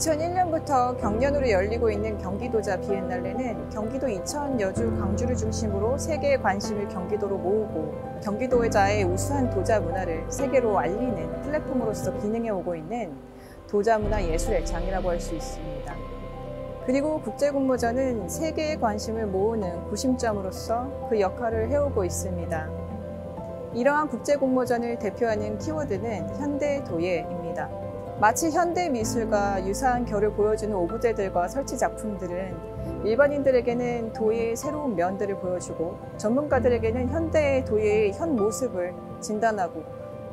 2001년부터 경년으로 열리고 있는 경기도자 비엔날레는 경기도 이천, 여주, 광주를 중심으로 세계의 관심을 경기도로 모으고 경기도자의 우수한 도자 문화를 세계로 알리는 플랫폼으로서 기능해오고 있는 도자문화 예술의 장이라고 할 수 있습니다. 그리고 국제공모전은 세계의 관심을 모으는 구심점으로서 그 역할을 해오고 있습니다. 이러한 국제공모전을 대표하는 키워드는 현대도예입니다. 마치 현대미술과 유사한 결을 보여주는 오브제들과 설치 작품들은 일반인들에게는 도예의 새로운 면들을 보여주고 전문가들에게는 현대 도예의 현 모습을 진단하고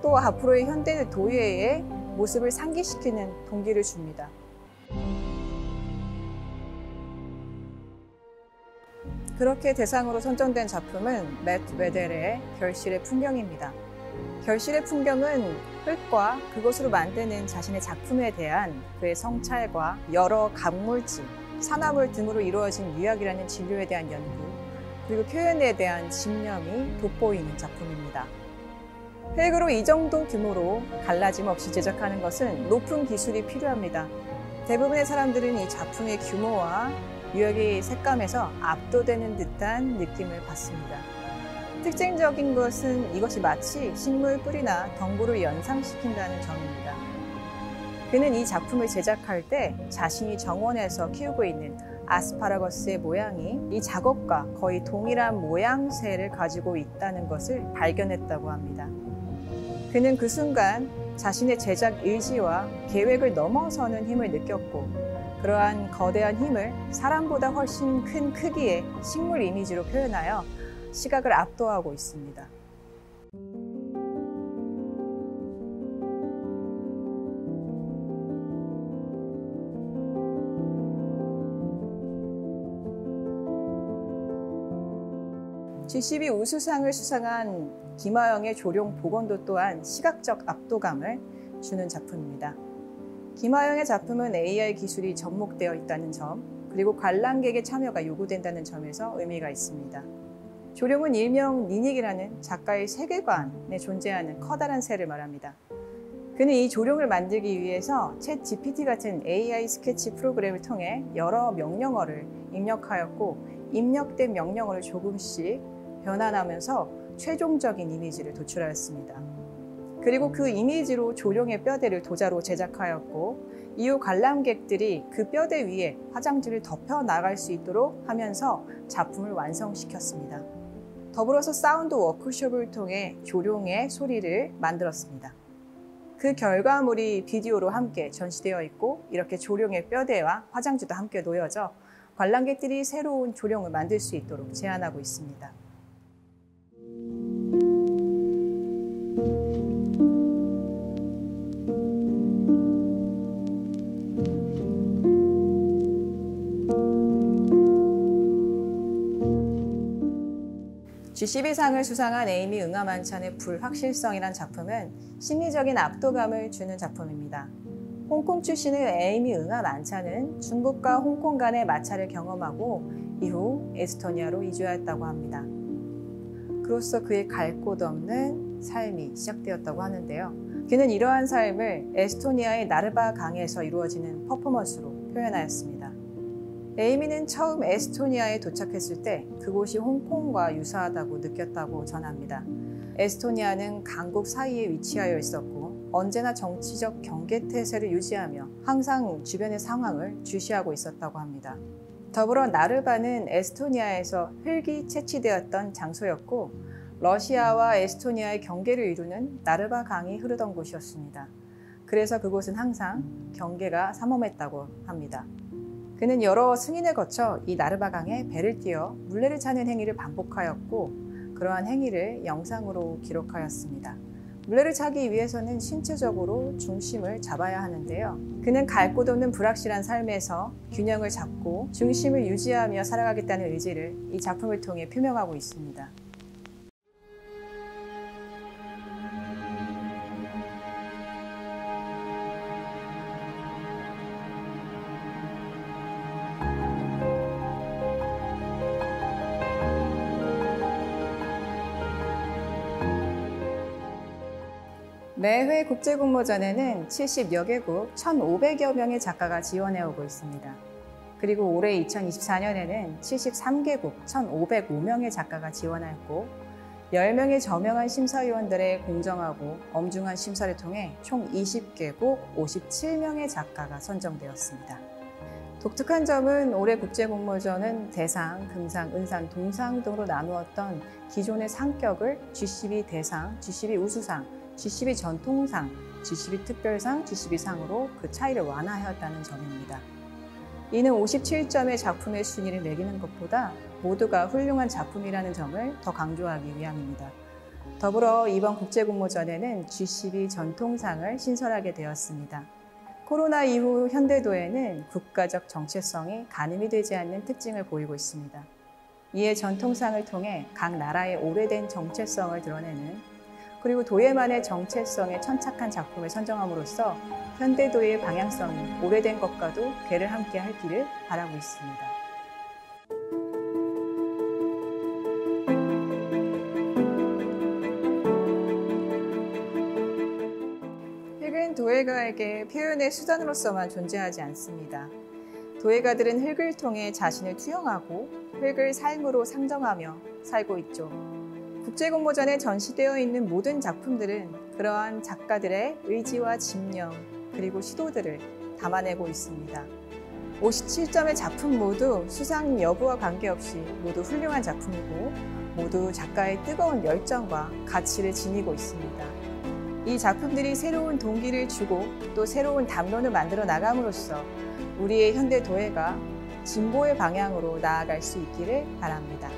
또 앞으로의 현대 도예의 모습을 상기시키는 동기를 줍니다. 그렇게 대상으로 선정된 작품은 맷 웨델의 결실의 풍경입니다. 결실의 풍경은 흙과 그것으로 만드는 자신의 작품에 대한 그의 성찰과 여러 각물질, 산화물 등으로 이루어진 유학이라는 진료에 대한 연구, 그리고 표현에 대한 집념이 돋보이는 작품입니다. 흙으로 이 정도 규모로 갈라짐 없이 제작하는 것은 높은 기술이 필요합니다. 대부분의 사람들은 이 작품의 규모와 유역의 색감에서 압도되는 듯한 느낌을 받습니다. 특징적인 것은 이것이 마치 식물 뿌리나 덩굴을 연상시킨다는 점입니다. 그는 이 작품을 제작할 때 자신이 정원에서 키우고 있는 아스파라거스의 모양이 이 작업과 거의 동일한 모양새를 가지고 있다는 것을 발견했다고 합니다. 그는 그 순간 자신의 제작 의지와 계획을 넘어서는 힘을 느꼈고 그러한 거대한 힘을 사람보다 훨씬 큰 크기의 식물 이미지로 표현하여 시각을 압도하고 있습니다. G12 우수상을 수상한 김하영의 조룡 복원도 또한 시각적 압도감을 주는 작품입니다. 김하영의 작품은 AI 기술이 접목되어 있다는 점, 그리고 관람객의 참여가 요구된다는 점에서 의미가 있습니다. 조룡은 일명 니닉이라는 작가의 세계관에 존재하는 커다란 새를 말합니다. 그는 이 조룡을 만들기 위해서 챗 GPT 같은 AI 스케치 프로그램을 통해 여러 명령어를 입력하였고 입력된 명령어를 조금씩 변환하면서 최종적인 이미지를 도출하였습니다. 그리고 그 이미지로 조룡의 뼈대를 도자로 제작하였고 이후 관람객들이 그 뼈대 위에 화장지를 덮여 나갈 수 있도록 하면서 작품을 완성시켰습니다. 더불어서 사운드 워크숍을 통해 조룡의 소리를 만들었습니다. 그 결과물이 비디오로 함께 전시되어 있고 이렇게 조룡의 뼈대와 화장지도 함께 놓여져 관람객들이 새로운 조룡을 만들 수 있도록 제안하고 있습니다. G12상을 수상한 에이미 응아만찬의 불확실성이란 작품은 심리적인 압도감을 주는 작품입니다. 홍콩 출신의 에이미 응아만찬은 중국과 홍콩 간의 마찰을 경험하고 이후 에스토니아로 이주하였다고 합니다. 그로써 그의 갈 곳 없는 삶이 시작되었다고 하는데요. 그는 이러한 삶을 에스토니아의 나르바 강에서 이루어지는 퍼포먼스로 표현하였습니다. 에이미는 처음 에스토니아에 도착했을 때 그곳이 홍콩과 유사하다고 느꼈다고 전합니다. 에스토니아는 강국 사이에 위치하여 있었고 언제나 정치적 경계태세를 유지하며 항상 주변의 상황을 주시하고 있었다고 합니다. 더불어 나르바는 에스토니아에서 흙이 채취되었던 장소였고 러시아와 에스토니아의 경계를 이루는 나르바 강이 흐르던 곳이었습니다. 그래서 그곳은 항상 경계가 삼엄했다고 합니다. 그는 여러 승인을 거쳐 이 나르바 강에 배를 띄어 물레를 차는 행위를 반복하였고 그러한 행위를 영상으로 기록하였습니다. 물레를 차기 위해서는 신체적으로 중심을 잡아야 하는데요. 그는 갈 곳 없는 불확실한 삶에서 균형을 잡고 중심을 유지하며 살아가겠다는 의지를 이 작품을 통해 표명하고 있습니다. 매회 국제공모전에는 70여 개국 1,500여 명의 작가가 지원해오고 있습니다. 그리고 올해 2024년에는 73개국 1,505명의 작가가 지원하였고 10명의 저명한 심사위원들의 공정하고 엄중한 심사를 통해 총 20개국 57명의 작가가 선정되었습니다. 독특한 점은 올해 국제공모전은 대상, 금상, 은상, 동상 등으로 나누었던 기존의 상격을 G12 대상, G12 우수상, G12 전통상, G12 특별상, G12상으로 그 차이를 완화하였다는 점입니다. 이는 57점의 작품의 순위를 매기는 것보다 모두가 훌륭한 작품이라는 점을 더 강조하기 위함입니다. 더불어 이번 국제공모전에는 G12 전통상을 신설하게 되었습니다. 코로나 이후 현대도에는 국가적 정체성이 가늠이 되지 않는 특징을 보이고 있습니다. 이에 전통상을 통해 각 나라의 오래된 정체성을 드러내는 그리고 도예만의 정체성에 천착한 작품을 선정함으로써 현대도의 방향성이 오래된 것과도 궤를 함께 할 길을 바라고 있습니다. 흙은 도예가에게 표현의 수단으로서만 존재하지 않습니다. 도예가들은 흙을 통해 자신을 투영하고 흙을 삶으로 상정하며 살고 있죠. 국제공모전에 전시되어 있는 모든 작품들은 그러한 작가들의 의지와 집념 그리고 시도들을 담아내고 있습니다. 57점의 작품 모두 수상 여부와 관계없이 모두 훌륭한 작품이고 모두 작가의 뜨거운 열정과 가치를 지니고 있습니다. 이 작품들이 새로운 동기를 주고 또 새로운 담론을 만들어 나감으로써 우리의 현대 도예가 진보의 방향으로 나아갈 수 있기를 바랍니다.